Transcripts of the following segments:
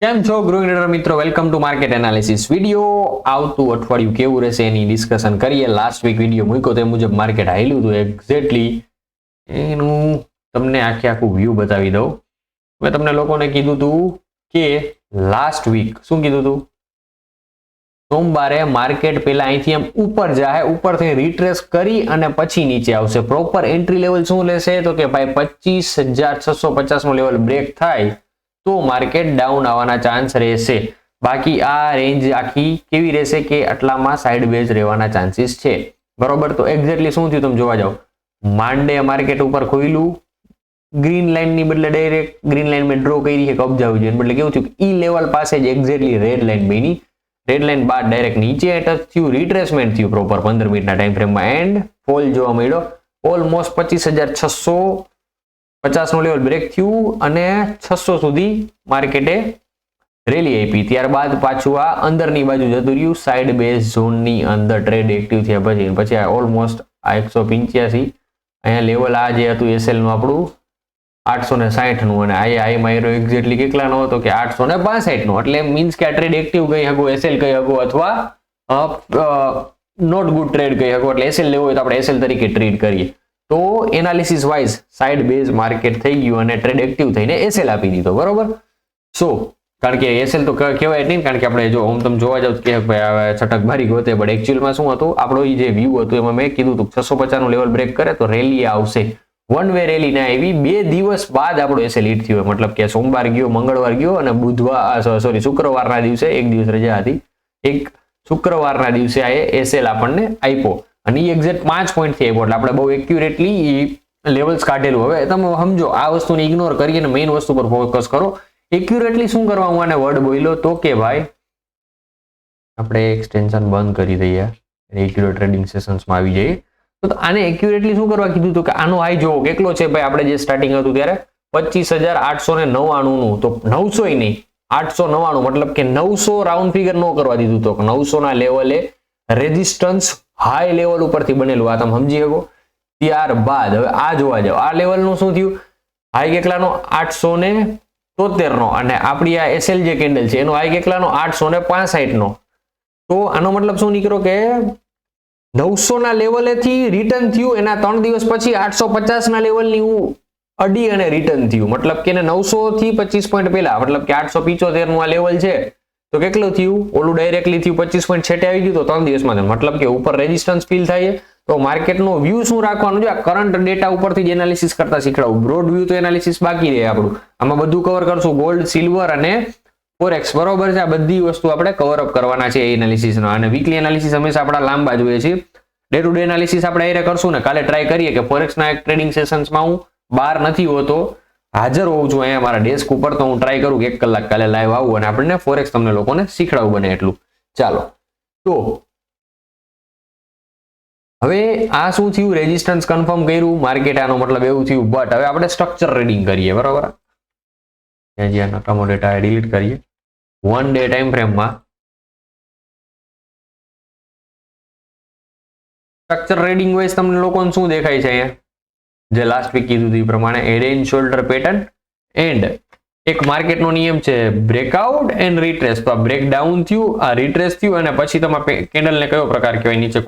કેમ છો growing trader મિત્રો, welcome to market analysis video. આવતું અઠવાડિયું કેવું રહેશે એની ડિસ્કશન કરીએ. લાસ્ટ વીક વિડિયો મૂક્યો તે મુજબ માર્કેટ હાલ્યું હતું એક્ઝેક્ટલી એનું તમને આખું વ્યૂ બતાવી દઉં. મેં તમને લોકોને કીધું હતું કે લાસ્ટ વીક શું કીધું હતું, સોમવારે માર્કેટ પહેલા અહીંથી એમ ઉપર જાય, ઉપરથી રિટ્રેસ કરી અને પછી નીચે આવશે. પ્રોપર એન્ટ્રી લેવલ શું લેશે તો કે ભાઈ 25,650 નો લેવલ બ્રેક થાય તો માર્કેટ ડાઉન આવવાના ચાન્સ રહેશે. બાકી આ રેન્જ આખી કેવી રહેશે કે આટલામાં સાઇડ બેઝ રહેવાના ચાન્સીસ છે. બરોબર, તો એક્ઝેક્ટલી શું થયું તમે જોવા જાઓ. માંડે માર્કેટ ઉપર ખોલ્યું, ગ્રીન લાઇન ની બદલે ડાયરેક્ટ ગ્રીન લાઇન માં ડ્રો કરી છે કબજા હોય એટલે કેવું થયું ઈ લેવલ પાસે જ એક્ઝેક્ટલી રેડ લાઇન બની. રેડ લાઇન બાદ ડાયરેક્ટ નીચે ટચ થયું, રિટ્રેસમેન્ટ થયું પ્રોપર 15 મિનિટના ટાઈમ ફ્રેમમાં એન્ડ ફોલ જોવા મળ્યો. ઓલમોસ્ટ 25,650 નો લેવલ બ્રેક થયું અને 600 સુધી માર્કેટે રેલી આપી. ત્યારબાદ પાછું આ અંદરની બાજુ જતું રહ્યું, સાઇડ બેઝ ઝોનની અંદર ટ્રેડ એક્ટિવ થયા પછી ઓલમોસ્ટ આ 185 અહીંયા લેવલ આ જે હતું એસએલ નું આપણું 860 નું અને આઈ માર્યો એક્ઝેક્ટલી કેટલાનો હતો કે 865 નો. એટલે મીન્સ કે આ ટ્રેડ એક્ટિવ કહી શકો, એસએલ કહી શકો અથવા નોટ ગુડ ટ્રેડ કહી શકો. એટલે એસએલ લેવો હોય તો આપણે એસએલ તરીકે ટ્રેડ કરીએ. તો analysis wise side base market થઈ ગયું અને ટ્રેડ એક્ટિવ થઈને એસએલ આપી દીધો. બરોબર, સો કારણ કે એસએલ તો કહેવાય નહીં, કારણ કે આપણે જો આમ તમે જોવા જાવ કે ભાઈ છટક મારી ગોતે, પણ એકચ્યુઅલમાં શું હતું આપણો જે વ્યૂ હતું એમાં મેં કીધું હતું 650 નું લેવલ બ્રેક કરે તો રેલી આવશે. વન વે રેલી ના આવી, 2 દિવસ બાદ આપણો એસએલ હિટ થયો. મતલબ કે સોમવાર ગયો, મંગળવાર ગયો અને શુક્રવારના દિવસે એક દિવસ રજા હતી, એક શુક્રવારના દિવસે આ એસએલ આપણને આપ્યો અને એ એક્ઝેક્ટ 5 પોઈન્ટ થી આપ્યો. એટલે આપણે બહુ એક્યુરેટલી લેવલ્સ કાઢેલું. હવે તમે સમજો આ વસ્તુને ઇગ્નોર કરી અને મેઇન વસ્તુ પર ફોકસ કરો. એક્યુરેટલી શું કરવા હું આને વર્ડ બોલ્યો તો કે ભાઈ આપણે એક્સટેન્શન બંધ કરી દઈએ, રેગ્યુલર ટ્રેડિંગ સેશન્સમાં આવી જઈએ. તો આને એક્યુરેટલી શું કરવા કીધું તો કે આનો હાઈ જોવો કેટલો છે ભાઈ. આપણે જે સ્ટાર્ટિંગ હતું ત્યારે 25,899 નું, તો 900 નહીં 899, મતલબ કે 900 રાઉન્ડ ફિગર ન કરવા દીધું. તો 900 ના લેવલે રેઝિસ્ટન્સ હાઈ લેવલ ઉપરથી બનેલું, આ તમે સમજી શકો. ત્યારબાદ હવે આ જોવા જાવ, આ લેવલનું શું થયું, હાઈ કેટલાનો 873 નો અને આપણી આ એસએલ જે કેન્ડલ છે એનો હાઈ કેટલાનો 865 નો. તો આનો મતલબ શું નીકળ્યો કે 900 ના લેવલેથી રિટર્ન થયું, એના 3 દિવસ પછી 850 ના લેવલની હું અડી અને રિટર્ન થયું. મતલબ કે 900 થી 25 પોઈન્ટ પહેલા, મતલબ કે 875 નું આ લેવલ છે તો કેટલું થયું, ઓલું ડાયરેક્ટલી થયું 25 પોઈન્ટ છેટે આવી ગયું તો 3 દિવસમાં. મતલબ કે ઉપર રેઝિસ્ટન્સ ફીલ થાય. તો માર્કેટનો વ્યૂ શું રાખવાનું છે, આ કરંટ ડેટા ઉપરથી જ એનાલિસિસ કરતા શીખડાવું. બ્રોડ વ્યૂ તો એનાલિસિસ બાકી રહે આપણું, આમાં બધું કવર કરશું, ગોલ્ડ, સિલ્વર અને ફોરેક્સ. બરોબર છે, આ બધી વસ્તુ આપણે કવર અપ કરવાના છે એનાલિસિસનો. અને વીકલી એનાલિસિસ હંમેશા આપણા લાંબા જોઈએ છે. ડે ટુ ડે એનાલિસિસ આપણે એ કરશું ને. કાલે ટ્રાય કરીએ કે ફોરેક્સના એક ટ્રેડિંગ સેશન્સમાં હું બહાર નથી હોતો, હાજર હોઉં છું અહીંયા મારા ડેસ્ક ઉપર, તો હું ટ્રાય કરું કે 1 કલાક કાલે લાઈવ આવું અને આપણને ફોરેક્સ તમને લોકોને શીખડાવું બને એટલું. ચાલો, તો હવે આ શું થયું, રેઝિસ્ટન્સ કન્ફર્મ કર્યું માર્કેટ, આનો મતલબ એવું થયું. બટ હવે આપણે સ્ટ્રક્ચર ટ્રેડિંગ કરીએ. બરોબર, જ્યાં નકામો ડેટા ડિલીટ કરીએ. 1 ડે ટાઈમ ફ્રેમમાં સ્ટ્રક્ચર ટ્રેડિંગ વાઇઝ તમને લોકોને શું દેખાય છે અહીંયા, જે લાસ્ટ વીક કીધું હતું એ પ્રમાણે head and shoulder pattern and એક માર્કેટનો નિયમ છે બ્રેકઆઉટ એન્ડ રિટ્રેસ. તો આ બ્રેકડાઉન થયું, આ રિટ્રેસ થયું અને પછી તમે કેન્ડલને કયો પ્રકાર કહેવાય નીચે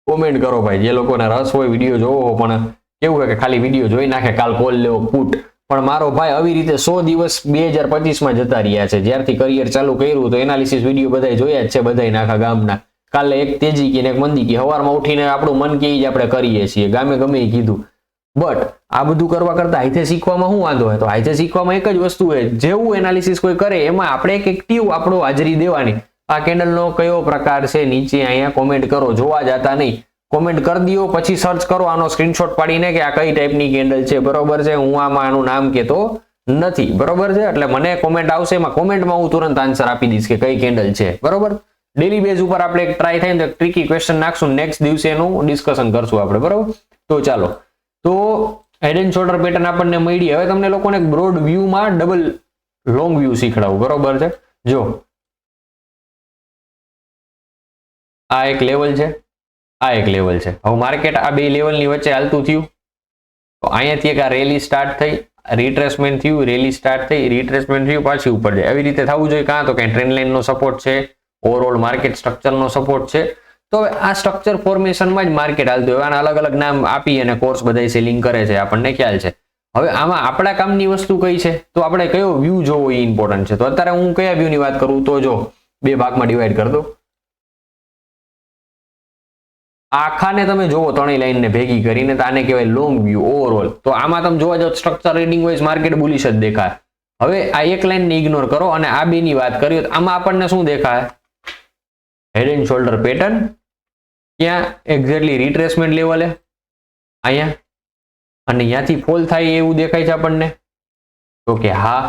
કોમેન્ટ કરો ભાઈ. જે લોકોને રસ હોય વિડીયો જોવો, પણ કેવું હોય કે ખાલી વિડીયો જોઈ નાખે, કાલ કોલ લેવો પુટ. પણ મારો ભાઈ આવી રીતે 100 દિવસ 2025માં જતા રહ્યા છે. જ્યારથી કરિયર ચાલુ કર્યું તો એનાલિસિસ વિડીયો બધાય જોયા જ છે, બધાય નાખા ગામના. કાલે એક તેજી કે એક મંદી કે સવારમાં ઉઠીને આપણું મન કે જ આપણે કરીએ છીએ, ગામે ગમે એ કીધું. બટ આ બધું કરવા કરતા હાથે શીખવામાં શું વાંધો હોય, તો હાથે શીખવામાં એક જ વસ્તુ હોય, જેવું એનાલિસિસ કોઈ કરે એમાં આપણે એક એક્ટિવ આપણો હાજરી દેવાની. આ કેન્ડલનો કયો પ્રકાર છે નીચે અહીંયા કોમેન્ટ કરો, જોવા જતા નહીં, કોમેન્ટ કરી દો, પછી સર્ચ કરો આનો સ્ક્રીનશોટ પાડીને કે આ કઈ ટાઈપની કેન્ડલ છે. બરોબર છે, હું આમાં આનું નામ કહેતો નથી. બરોબર છે, એટલે મને કોમેન્ટ આવશે, એમાં કોમેન્ટમાં હું તુરંત આન્સર આપી દઈશ કે કઈ કેન્ડલ છે. બરોબર, ડેલી બેઝ ઉપર આપણે એક ટ્રાય થાય ને ટ્રિકી ક્વેશ્ચન નાખશું, નેક્સ્ટ દિવસે એનું ડિસ્કશન કરશું આપણે. બરોબર, તો ચાલો, તો હેડ એન્ડ શોલ્ડર પેટર્ન આપણને મળી. હવે તમને લોકોને એક બ્રોડ વ્યૂમાં ડબલ લોંગ વ્યૂ શીખડાવું. બરોબર છે, જો આ એક લેવલ છે, આ એક લેવલ છે. હવે માર્કેટ આ બે લેવલની વચ્ચે હાલતું થયું, તો અહીંયાથી એક આ રેલી સ્ટાર્ટ થઈ, રિટ્રેસમેન્ટ થયું, રેલી સ્ટાર્ટ થઈ, રિટ્રેસમેન્ટ થયું, પાછી ઉપર જાય. આવી રીતે થવું જોઈએ. કાં તો કઈ ટ્રેન્ડ લાઇનનો સપોર્ટ છે, ઓવરઓલ માર્કેટ સ્ટ્રક્ચરનો સપોર્ટ છે. તો હવે આ સ્ટ્રક્ચર ફોર્મેશનમાં જ માર્કેટ હાલતું હોય. આના અલગ અલગ નામ આપી અને કોર્સ બધા સેલિંગ કરે છે, આપણને ખ્યાલ છે. હવે આમાં આપણા કામની વસ્તુ કઈ છે, તો આપણે કયો વ્યૂ જોવો એ ઇમ્પોર્ટન્ટ છે. તો અત્યારે હું કયા વ્યૂની વાત કરું, તો જો બે ભાગમાં ડિવાઈડ કરી દો. આખાને તમે જોવો ત્રણેય લાઈનને ભેગી કરીને, તો આને કહેવાય લોંગ વ્યૂ ઓવરઓલ. તો આમાં તમે જોવા જાવ structure reading wise market bullish જ દેખાય. હવે આ એક લાઈનને ઇગ્નોર કરો અને આ બેની વાત કરીએ તો આમાં આપણને શું દેખાય? Head and shoulder pattern. ક્યાં એક્ઝેક્ટલી રિટ્રેસમેન્ટ લેવલે અહીંયા, અને અહીંયાથી ફોલ થાય એવું દેખાય છે આપણને. તો કે હા,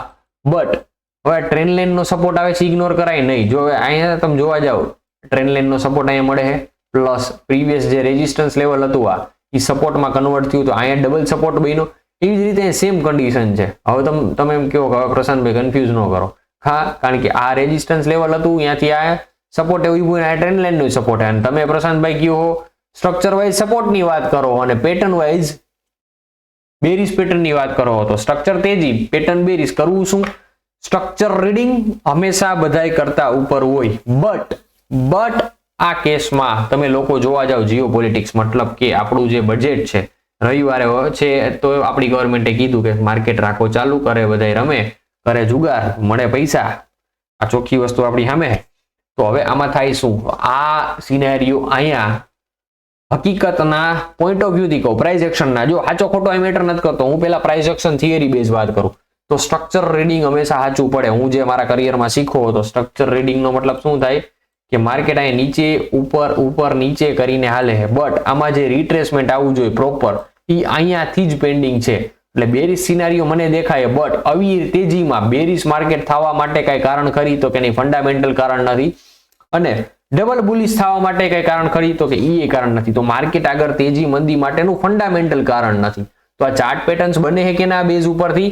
બટ હવે ટ્રેન્ડ લાઇનનો સપોર્ટ આવે છે, ઇગ્નોર કરાય નહીં. જો હવે અહીંયા તમે જોવા જાવ ટ્રેન્ડ લાઇનનો સપોર્ટ અહીંયા મળે છે, પ્લસ પ્રીવિયસ જે રેઝિસ્ટન્સ લેવલ હતું આ એ સપોર્ટમાં કન્વર્ટ થયું, તો અહીંયા ડબલ સપોર્ટ બન્યો. એવી જ રીતે સેમ કન્ડિશન છે. હવે તમે એમ કહો કે પ્રશાંતભાઈ કન્ફ્યુઝ ન કરો. હા, કારણ કે આ રેઝિસ્ટન્સ લેવલ હતું, અહીંયાથી આ સપોર્ટ એવું આ ટ્રેન્ડ લાઇનનો સપોર્ટ. અને તમે પ્રશાંતભાઈ કહો સ્ટ્રક્ચર વાઇઝ સપોર્ટની વાત કરો અને પેટર્ન વાઇઝ બેરિશ પેટર્નની વાત કરો, તો સ્ટ્રક્ચર તેજી, પેટર્ન બેરિશ. કરવું શું? સ્ટ્રક્ચર રીડિંગ હંમેશા બધાય કરતા ઉપર હોય. બટ આ કેસમાં તમે લોકો જોવા જાવ જીઓપોલિટિક્સ, મતલબ કે આપણું જે બજેટ છે રવિવારે છે, તો આપણી ગવર્મેન્ટે કીધું કે માર્કેટ રાખો ચાલુ, કરે બધાય રમે, કરે જુગાર, મળે પૈસા. આ ચોખ્ખી વસ્તુ આપણી સામે. તો હવે આમાં થાય શું? આ સિનેરિયો અહીંયા હકીકતના પોઈન્ટ ઓફ વ્યૂ થી કહું, પ્રાઇસ એક્શનના, જો સાચો ખોટો એ મેટર નથી કરતો, હું પેલા પ્રાઇસ એક્શન થિયરી બેઝ વાત કરું, તો સ્ટ્રક્ચર રીડિંગ હંમેશા સાચું પડે. હું જે મારા કરિયરમાં શીખો તો સ્ટ્રક્ચર રીડિંગ નો મતલબ શું થાય કે માર્કેટ અહીંયા નીચે ઉપર ઉપર નીચે કરીને હાલે છે, બટ આમાં જે રિટ્રેસમેન્ટ આવવું જોઈએ પ્રોપર એ અહીંયાથી જ પેન્ડિંગ છે. એટલે બેરિશ સિનારીઓ મને દેખાય, બટ આવી તેજીમાં બેરિશ માર્કેટ થવા માટે કઈ કારણ ખરી? તો કે નહીં, ફંડામેન્ટલ કારણ નથી. અને ડબલ બુલિશ થવા માટે કઈ કારણ ખરી? તો કે એ કારણ નથી. તો માર્કેટ આગળ તેજી મંદી માટેનું ફંડામેન્ટલ કારણ નથી. તો આ ચાર્ટ પેટર્ન્સ બને છે કે ના બેઝ ઉપરથી?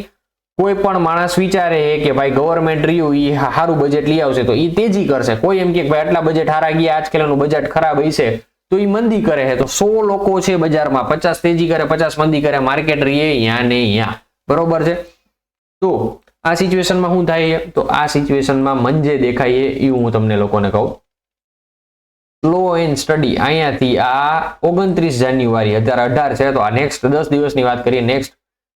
કોઈ પણ માણસ વિચારે કે ભાઈ ગવર્મેન્ટ રહ્યું એ સારું બજેટ લઈ આવશે તો એ તેજી કરશે. કોઈ એમ કે ભાઈ આટલા બજેટ હારા ગયા, આજકાલનું બજેટ ખરાબ હશે તો એ મંદી કરે છે. તો 100 લોકો છે બજારમાં, 50 તેજી કરે, 50 મંદી કરે, માર્કેટ રહીએ અહીંયા ને અહીંયા. બરોબર છે? તો આ સિચ્યુએશનમાં શું થાય? તો આ સિચ્યુએશનમાં મન જે દેખાય એ હું તમને લોકોને કહું. સ્લો એન્ડ સ્ટડી અહીંયાથી આ 29 જાન્યુઆરી 2018 છે, તો આ નેક્સ્ટ 10 દિવસની વાત કરીએ. નેક્સ્ટ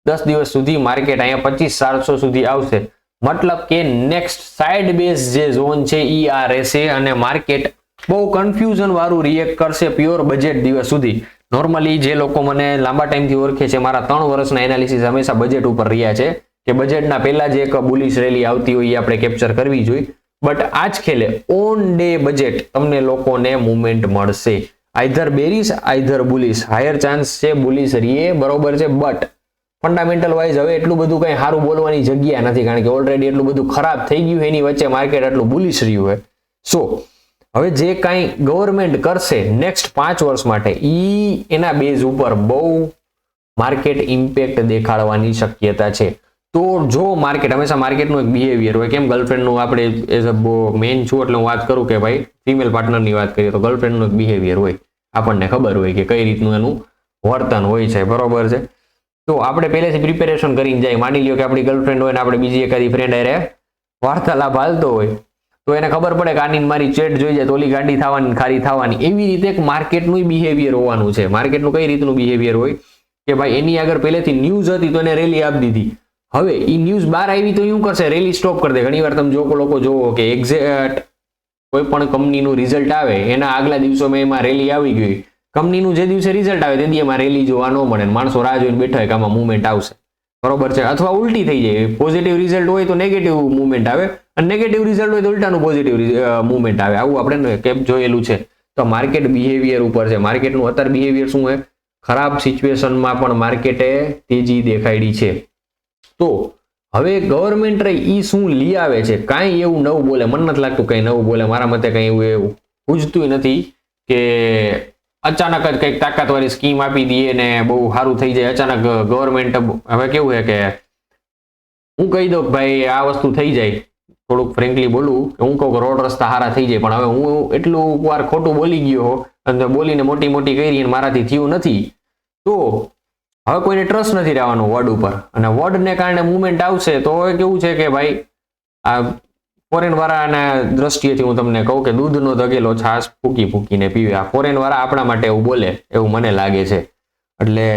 10 દિવસ સુધી માર્કેટ અહીંયા 25,400 સુધી આવશે. મતલબ કે નેક્સ્ટ સાઇડ બેઝ જે ઝોન છે ઈ આ રહેશે, અને માર્કેટ બહુ કન્ફ્યુઝન વાળું રિએક્ટ કરશે પ્યોર બજેટ દિવસ સુધી. નોર્મલી જે લોકો મને લાંબા ટાઈમથી ઓળખે છે, મારા 3 વર્ષના એનાલિસિસ હંમેશા બજેટ ઉપર રહ્યા છે કે બજેટના પહેલા જે એક બુલિશ રેલી આવતી હોય એ આપણે કેપ્ચર કરવી જોઈએ. બટ આજ ખેલે ઓન ડે બજેટ તમને લોકોને મુવમેન્ટ મળશે, either bearish either bullish. Higher chance છે બુલિશ રીએ, બરોબર છે, બટ ફંડામેન્ટલ વાઇઝ હવે એટલું બધું કઈ સારું બોલવાની જગ્યા નથી, કારણ કે ઓલરેડી એટલું બધું ખરાબ થઈ ગયું, એની વચ્ચે માર્કેટ એટલું બુલિશ રહ્યું હોય. સો હવે જે કાંઈ ગવર્મેન્ટ કરશે નેક્સ્ટ 5 વર્ષ માટે એના બેઝ ઉપર બહુ માર્કેટ ઇમ્પેક્ટ દેખાડવાની શક્યતા છે. તો જો માર્કેટ હંમેશા માર્કેટનું એક બિહેવિયર હોય, કેમ ગર્લફ્રેન્ડનું આપણે એઝ અ મેઇન છું એટલે હું વાત કરું કે ભાઈ ફિમેલ પાર્ટનરની વાત કરીએ તો ગર્લફ્રેન્ડનું એક બિહેવિયર હોય, આપણને ખબર હોય કે કઈ રીતનું એનું વર્તન હોય છે. બરોબર છે? તો આપણે પહેલેથી પ્રિપેરેશન કરીને જાય. માની લ્યો કે આપણી ગર્લફ્રેન્ડ હોય ને આપણે બીજી એકાદી ફ્રેન્ડ હારે વાર્તાલાપ હાલતો હોય, તો એને ખબર પડે કે આની મારી ચેટ જોઈ જાય તો ઓલી ગાડી થવાની ખારી થવાની. એવી રીતે એક માર્કેટનું બિહેવિયર હોવાનું છે. માર્કેટનું કઈ રીતનું બિહેવિયર હોય કે ભાઈ એની આગળ પહેલેથી ન્યૂઝ હતી તો એને રેલી આપી દીધી, હવે એ ન્યૂઝ બહાર આવી તો શું કરશે? રેલી સ્ટોપ કરી દે. ઘણીવાર તમે લોકો જોવો કે એક્ઝેક્ટ કોઈ પણ કંપનીનું રિઝલ્ટ આવે એના આગલા દિવસોમાં એમાં રેલી આવી ગઈ, કંપનીનું જે દિવસે રિઝલ્ટ આવે તે દિવસમાં રેલી જોવા ન મળે, માણસો રાહ જોઈને બેઠા હોય કે આમાં મુવમેન્ટ આવશે. બરોબર છે? અથવા ઉલટી થઈ જાય, પોઝિટિવ રિઝલ્ટ હોય તો નેગેટિવ મુવમેન્ટ આવે, અને નેગેટિવ રિઝલ્ટ હોય તો ઉલટાનું પોઝિટિવ મુવમેન્ટ આવે. આવું આપણે કેપ જોયેલું છે. તો માર્કેટ બિહેવિયર ઉપર છે. માર્કેટનું અત્યારે બિહેવિયર શું છે? ખરાબ સિચ્યુએશનમાં પણ માર્કેટે તેજી દેખાડી છે. તો હવે ગવર્મેન્ટ ઈ શું લઈ આવે છે? કાંઈ એવું નવું બોલે? મને નથી લાગતું કઈ નવું બોલે. મારા મતે કઈ એવું પૂછતું નથી કે અચાનક જ કંઈક તાકાતવાળી સ્કીમ આપી દઈએ ને બહુ સારું થઈ જાય. અચાનક ગવર્મેન્ટ હવે કેવું છે કે હું કહી દઉં ભાઈ આ વસ્તુ થઈ જાય, થોડુંક ફ્રેન્કલી બોલું કે હું કહું કે રોડ રસ્તા સારા થઈ જાય, પણ હવે હું એટલું વાર ખોટું બોલી ગયો અને બોલીને મોટી મોટી કરી અને મારાથી થયું નથી, તો હવે કોઈને ટ્રસ્ટ નથી રહેવાનું વર્ડ ઉપર, અને વર્ડને કારણે મુવમેન્ટ આવશે તો હવે કેવું છે કે ભાઈ આ ફોરેન વાળાના દ્રષ્ટિએથી હું તમને કહું કે દૂધનો ધગેલો છાશ ફૂકી ફૂકીને પીવે. આ ફોરેન વાળા આપણા માટે એવું બોલે એવું મને લાગે છે. એટલે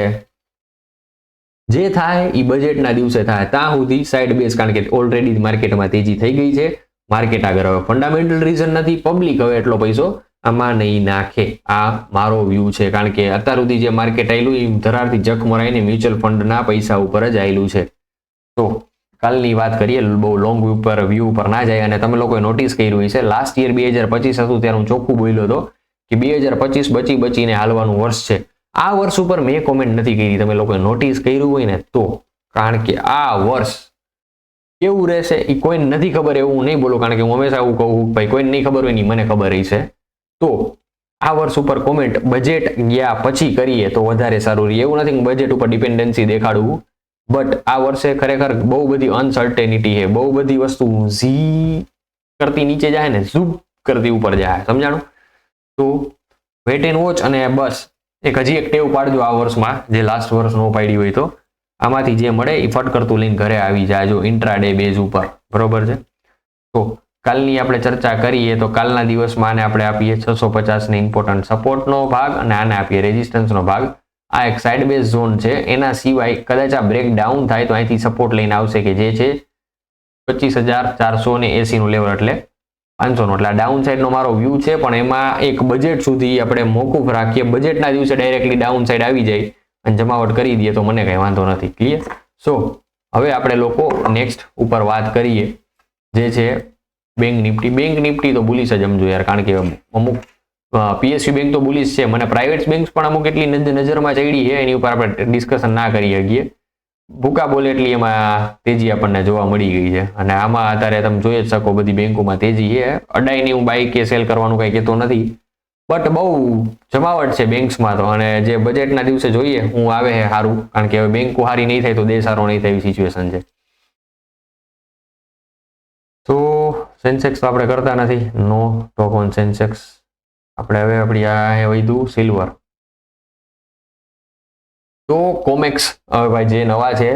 જે થાય એ બજેટના દિવસે થાય, ત્યાં સુધી સાઈડ બેઝ, કારણ કે ઓલરેડી માર્કેટમાં તેજી થઈ ગઈ છે. માર્કેટ આગળ હવે ફંડામેન્ટલ રીઝન નથી, પબ્લિક હવે એટલો પૈસો આમાં નહીં નાખે. આ મારો વ્યૂ છે, કારણ કે અત્યાર સુધી જે માર્કેટ આવેલું એ ધરારથી જખ મરાઈને મ્યુચ્યુઅલ ફંડના પૈસા ઉપર જ આવેલું છે. તો કાલની વાત કરીએ, બહુ લોંગ વ્યૂ ઉપર ના જાય. અને તમે લોકોએ નોટિસ કર્યું હશે, લાસ્ટ યર 2025 હતું ત્યારે હું ચોખ્ખું બોલ્યો હતો કે 2025 બચીને હાલવાનું વર્ષ છે. આ વર્ષ ઉપર મેં કોમેન્ટ નથી કરી, તમે લોકોએ નોટિસ કર્યું હોય ને તો, કારણ કે આ વર્ષ કેવું રહેશે એ કોઈને નથી ખબર એવું હું નહીં બોલું, કારણ કે હું હંમેશા એવું કહું ભાઈ કોઈને નહીં ખબર હોય ને મને ખબર છે. તો આ વર્ષ ઉપર કોમેન્ટ બજેટ ગયા પછી કરીએ તો વધારે સારું રહે. એવું નથી કે બજેટ ઉપર ડિપેન્ડન્સી દેખાડવું, બટ આ વર્ષે ખરેખર બહુ બધી અનસર્ટેનિટી છે. બહુ બધી વસ્તુ ઝી કરતી નીચે જાય ને ઝૂપ કરતી ઉપર જાય, સમજાણું? તો વેટ એન્ડ વોચ. અને બસ હજી એક ટેવ પાડજો આ વર્ષમાં, જે લાસ્ટ વર્ષ નો પાડી હોય તો આમાંથી જે મળે એ ફટ કરતું લઈને ઘરે આવી જાજો ઇન્ટ્રાડે બેઝ ઉપર, બરોબર છે? તો કાલની આપણે ચર્ચા કરીએ તો કાલના દિવસમાં આને આપણે આપીએ 650 ને ઇમ્પોર્ટન્ટ સપોર્ટનો ભાગ, અને આને આપીએ રેઝિસ્ટન્સનો ભાગ. આ એક સાઇડ બેઝ ઝોન છે. એના સિવાય કદાચ આ બ્રેક ડાઉન થાય તો અહીંથી સપોર્ટ લઈને આવશે કે જે છે 25,480 નું લેવલ, એટલે 500 નો. એટલે ડાઉન સાઈડનો મારો વ્યૂ છે, પણ એમાં એક બજેટ સુધી આપણે મોકૂફ રાખીએ. બજેટના દિવસે ડાયરેક્ટલી ડાઉન સાઈડ આવી જાય અને જમાવટ કરી દઈએ તો મને કઈ વાંધો નથી. ક્લિયર? સો હવે આપણે લોકો નેક્સ્ટ ઉપર વાત કરીએ, જે છે બેંક નિફ્ટી. બેંક નિફ્ટી તો બુલિશ જ સમજો યાર, કારણ કે અમુક પીએસયુ બેંક તો બુલિશ છે. મને પ્રાઇવેટ બેંક્સ પણ અમુક એટલી નજરમાં ચડી છે, એની ઉપર આપણે ડિસ્કશન ના કરી શકીએ. ભૂકા બોલે એટલી એમાં તેજી આપણને જોવા મળી ગઈ છે. અને આમાં અત્યારે તમે જોઈ જ શકો બધી બેંકોમાં તેજી છે. અડાઈની હું બાય કે સેલ કરવાનું કઈ કહેતો નથી, બટ બહુ જમાવટ છે બેંક્સમાં તો. અને જે બજેટના દિવસે જોઈએ હું આવે છે સારું, કારણ કે હવે બેંકો સારી નહીં થાય તો દેશ સારો નહીં થાય એવી સિચ્યુએશન છે. તો સેન્સેક્સ તો આપણે કરતા નથી, નો ટોક ઓન સેન્સેક્સ. આપણે હવે આપણી આ વધ્યું સિલ્વર. તો કોમેક્સ, હવે ભાઈ જે નવા છે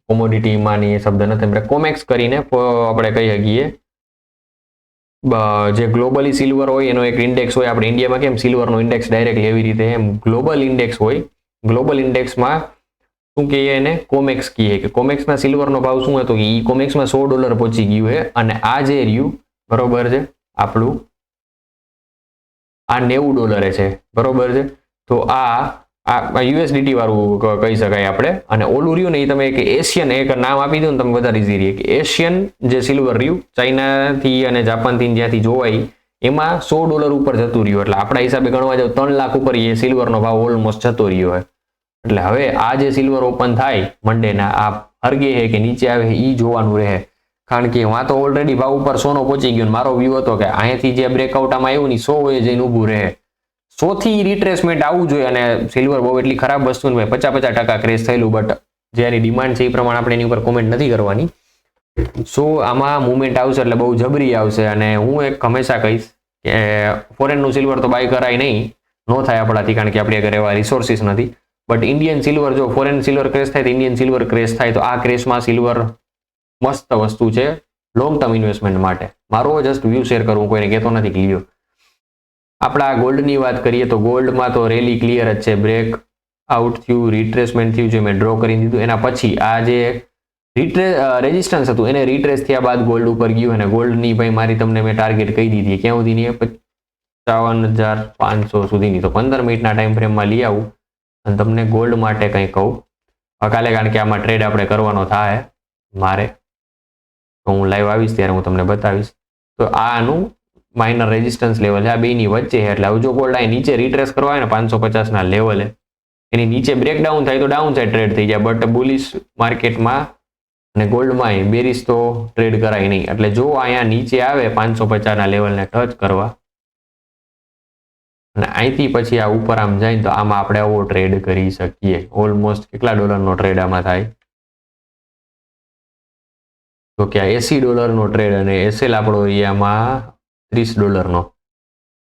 કોમોડિટીમાં ની શબ્દ નથી, આપણે કોમેક્સ કરીને આપણે કહી શકીએ જે ગ્લોબલી સિલ્વર હોય એનો એક ઇન્ડેક્સ હોય. આપણે ઇન્ડિયામાં કેમ સિલ્વરનો ઇન્ડેક્સ ડાયરેક્ટ એવી રીતે એમ ગ્લોબલ ઇન્ડેક્સ હોય. ગ્લોબલ ઇન્ડેક્સમાં શું કહીએ એને? કોમેક્સ કહીએ. કે કોમેક્સના સિલ્વરનો ભાવ શું હતો? એ કોમેક્સમાં $100 પહોંચી ગયું છે. અને આ જે રહ્યું બરોબર છે આપણું આ $90 છે, બરોબર છે? તો આ યુએસડીટી વાળું કહી શકાય આપણે. અને ઓલું રહ્યું ને એ તમે એક એશિયન, એક નામ આપી દો ને તમે વધારે ઈઝી રહે, કે એશિયન જે સિલ્વર રહ્યું ચાઇનાથી અને જાપાનથી જ્યાંથી જોવાય એમાં $100 ઉપર જતું રહ્યું. એટલે આપણા હિસાબે ગણવા જાવ 3 લાખ ઉપર એ સિલ્વરનો ભાવ ઓલમોસ્ટ જતો રહ્યો હોય. એટલે હવે આ જે સિલ્વર ઓપન થાય મંડેના, આ હરગે છે કે નીચે આવે એ જોવાનું રહે, કારણ કે વાં તો ઓલરેડી ભાવ ઉપર 100 પહોંચી ગયો. મારો વ્યૂ હતો કે અહીંયાથી જે બ્રેકઆઉટ આમાં આવ્યું ને 100 એ જઈને ઊભું રહે. 100 થી રિટ્રેસમેન્ટ આવવું જોઈએ. અને સિલ્વર બહુ એટલી ખરાબ વસ્તુ નથી, 50% ક્રેશ થયેલું, બટ જેની ડિમાન્ડ છે એ પ્રમાણે આપણે એની ઉપર કોમેન્ટ નથી કરવાની. સો આમાં મુવમેન્ટ આવશે એટલે બહુ જબરી આવશે. અને હું એક હંમેશા કહીશ કે ફોરેનનું સિલ્વર તો બાય કરાય નહીં, નો થાય આપણાથી, કારણ કે આપણી આગળ એવા રિસોર્સિસ નથી. બટ ઇન્ડિયન સિલ્વર, જો ફોરેન સિલ્વર ક્રેશ થાય તો ઇન્ડિયન સિલ્વર ક્રેશ થાય, તો આ ક્રેશમાં સિલ્વર મસ્ત વસ્તુ છે લોંગ ટર્મ ઇન્વેસ્ટમેન્ટ માટે. મારો જસ્ટ વ્યૂ શેર કરું, કોઈને કહેતો નથી ક્લિયર. આપણા ગોલ્ડની વાત કરીએ તો ગોલ્ડમાં તો રેલી ક્લિયર જ છે. બ્રેક આઉટ થયું, રિટ્રેસમેન્ટ થયું, જે મેં ડ્રો કરી દીધું. એના પછી આ જે રેઝિસ્ટન્સ હતું એને રિટ્રેસ થયા બાદ ગોલ્ડ ઉપર ગયું. અને ગોલ્ડની ભાઈ મારી તમને મેં ટાર્ગેટ કહી દીધી ક્યાં સુધીની? 55,500 સુધીની. તો 15 મિનિટના ટાઈમ ફ્રેમમાં લઈ આવું અને તમને ગોલ્ડ માટે કંઈ કહું કાલે, કારણ કે આમાં ટ્રેડ આપણે કરવાનો થાય મારે, તો હું લાઈવ આવીશ ત્યારે હું તમને બતાવીશ. તો આનું માઇનર રેઝિસ્ટન્સ લેવલ છે, આ બેની વચ્ચે છે. એટલે હવે જો ગોલ્ડ અહીં નીચે રિટ્રેસ કરવા હોય ને 550 લેવલે, એની નીચે બ્રેકડાઉન થાય તો ડાઉન સાઈડ ટ્રેડ થઈ જાય. બટ બુલિશ માર્કેટમાં અને ગોલ્ડમાં બેરીસ તો ટ્રેડ કરાય નહીં. એટલે જો અહીંયા નીચે આવે 550 લેવલને ટચ કરવા અને અહીંથી પછી આ ઉપર આમ જાય તો આમાં આપણે આવો ટ્રેડ કરી શકીએ. ઓલમોસ્ટ કેટલા ડોલરનો ટ્રેડ આમાં થાય? તો કે $80 ટ્રેડ, અને એસએલ આપણો એરિયામાં $30.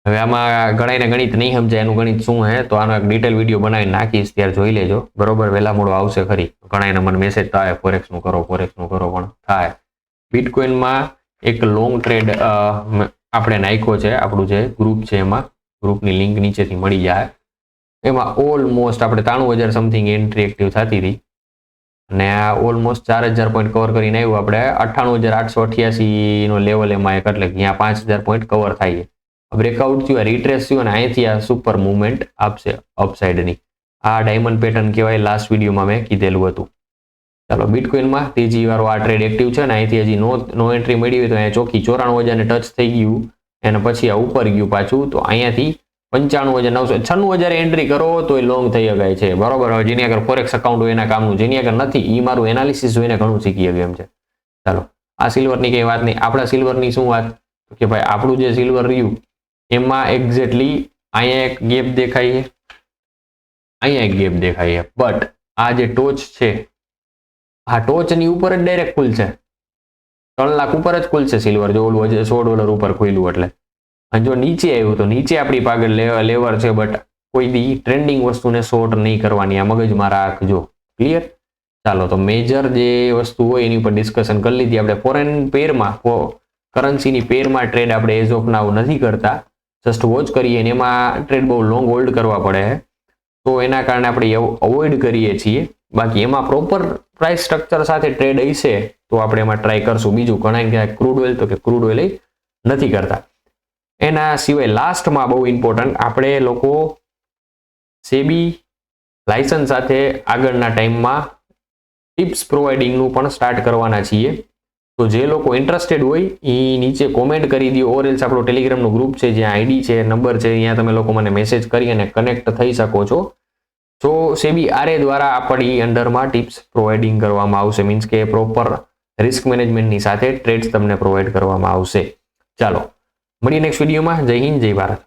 હવે આમાં ઘણાને ગણિત નહીં સમજાય, એનું ગણિત શું હે તો આનો એક ડિટેલ વિડીયો બનાવીને નાખીશ, ત્યારે જોઈ લેજો. બરોબર, વહેલા મોડો આવશે ખરી. ઘણાને મને મેસેજ થાય ફોરેક્સ નું કરો પણ થાય. બિટકોઇનમાં એક લોંગ ટ્રેડ આપણે નાખ્યો છે, આપણું જે ગ્રુપ છે એમાં, ગ્રુપની લિંક નીચેથી મળી જાય. એમાં ઓલમોસ્ટ આપણે 93,000 સમથિંગ એન્ટ્રી એક્ટિવ થતી હતી અને આ ઓલમોસ્ટ 4,000 પોઈન્ટ કવર કરીને આવ્યું આપણે 98,888 નો લેવલ એમાં એક, એટલે ત્યાં 5,000 પોઈન્ટ કવર થાય છે. બ્રેકઆઉટ થયું, રિટ્રેસ થયું અને અહીંથી આ સુપર મુવમેન્ટ આપશે અપસાઇડની. આ ડાયમંડ પેટર્ન કહેવાય, લાસ્ટ વિડીયોમાં મેં કીધેલું હતું. ચાલો, બિટકોઇનમાં તેજી વાળો આ ટ્રેડ એક્ટિવ છે ને અહીંથી હજી નો એન્ટ્રી મળી હોય તો અહીંયા ચોખ્ખી 94,000 ને ટચ થઈ ગયું અને પછી આ ઉપર ગયું પાછું, તો અહીંયાથી 95,996 એન્ટ્રી કરો તો એ લોંગ થઈ શકાય છે. બરોબર, હવે જેની આગળ ફોરેક્સ અકાઉન્ટ હોય એના કામનું, જેની આગળ નથી એ મારું એનાલિસિસ જોઈને ઘણું શીખી ગયું એમ છે. ચાલો, આ સિલ્વરની કઈ વાત નહીં. આપણા સિલ્વરની શું વાત કે ભાઈ આપણું જે સિલ્વર રહ્યું એમાં એક્ઝેક્ટલી અહીંયા એક ગેપ દેખાય છે, અહીંયા એક ગેપ દેખાય છે, બટ આ જે ટોચ છે આ ટોચની ઉપર જ ડાયરેક્ટ ખુલશે, 3 લાખ ઉપર જ ખુલશે સિલ્વર, જો ઓલું $100 ઉપર ખુલ્યું એટલે. અને જો નીચે આવ્યું તો નીચે આપણી પાગળ લેવર છે, બટ કોઈ દી ટ્રેન્ડિંગ વસ્તુને શોર્ટ નહીં કરવાની, આ મગજમાં રાખજો. ક્લિયર? ચાલો, તો મેજર જે વસ્તુ હોય એની ઉપર ડિસ્કશન કરી લીધી આપણે. ફોરેન પેરમાં, કરન્સીની પેરમાં ટ્રેડ આપણે એઝ ઓફ નાવ નથી કરતા, જસ્ટ વોચ કરીએ અને એમાં ટ્રેડ બહુ લોંગ હોલ્ડ કરવા પડે, તો એના કારણે આપણે અવોઇડ કરીએ છીએ. બાકી એમાં પ્રોપર પ્રાઇસ સ્ટ્રક્ચર સાથે ટ્રેડ હશે તો આપણે એમાં ટ્રાય કરશું. બીજું ઘણા ક્રૂડ ઓઇલ, તો કે ક્રૂડ ઓઇલ નથી કરતા. એના સિવાય લાસ્ટમાં બહુ ઇમ્પોર્ટન્ટ, આપણે લોકો સેબી લાયસન્સ સાથે આગળના ટાઈમમાં ટિપ્સ પ્રોવાઇડિંગનું પણ સ્ટાર્ટ કરવાના છીએ. તો જે લોકો ઇન્ટરેસ્ટેડ હોય એ નીચે કોમેન્ટ કરી દો, ઓર એલ્સ આપણો ટેલિગ્રામનો ગ્રુપ છે જ્યાં આઈડી છે, નંબર છે, અહીંયા તમે લોકો મને મેસેજ કરી અને કનેક્ટ થઈ શકો છો. તો સેબી આરએ દ્વારા આપણી અંડરમાં ટિપ્સ પ્રોવાઇડિંગ કરવામાં આવશે, મીન્સ કે પ્રોપર રિસ્ક મેનેજમેન્ટની સાથે ટ્રેડ્સ તમને પ્રોવાઈડ કરવામાં આવશે. ચાલો, મળીએ નેક્સ્ટ વિડીયોમાં. જય હિન્દ, જય ભારત.